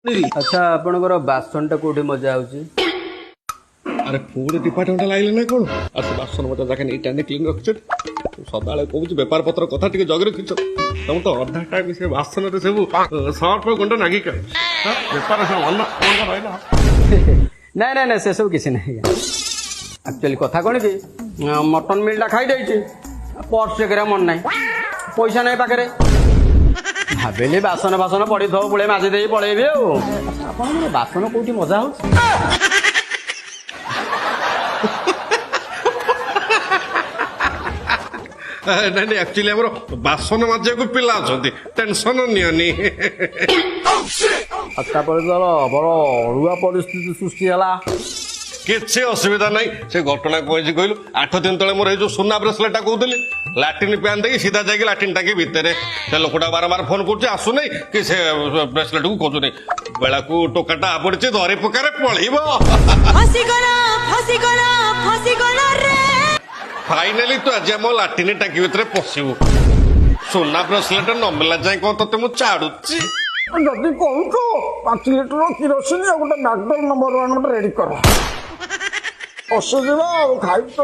अच्छा आपणकर बासनटा कोठी मजा आउची अरे पुणे डिपार्टमेंट लाइले ना कोन आ से बासन मजा जाके नीट एंड क्लीन रखछ सदाळे कहूछ व्यापार पत्र कथा टिके जग रखिछ तुम तो अधा टाइम से बासन रे सब सर्फ गुंड नागी कर व्यापार से मन कोन रहला नहीं नहीं नहीं से सब किसी नहीं एक्चुअली कथा कौन कि मटन मिलटा खाई देछि पर्स करे मन नहीं पैसा नहीं पाखे भाविली बासन बासन पड़ी थो पुळे माजी दे पळेबी आपन बासन कोठी मजा हो नहीं नहीं एक्चुअली हमर बासन माजे को पिला अछंती टेंशन नियनी अच्छा पर बड़ अड़ुआ परिस्थिति सृष्टि हला किसी असुविधा नहीं से घटना कही कहलु 8 दिन तले मोर जो सुना ब्रेसलेट कहूली लाट्रिन पैन देखिए सीधा जाके लाट्रिन टाकी भितर से लोकटा बारंबार फोन कर आसु नहीं कि से ब्रेसलेट को खोजु नहीं बेला को टोकाटा पड़े धरी पकारे पलैब फाइनाली तो आज आम लाट्रिन टाकी भितर पशु सुना ब्रेसलेट न मिला जाए कौन ते मुझे छाड़ुची जदि कहूँ 5 लिटर किरोसिन गोटे मैकडल नंबर 1 गोटे रेडी कर पशु जीवा खाई तो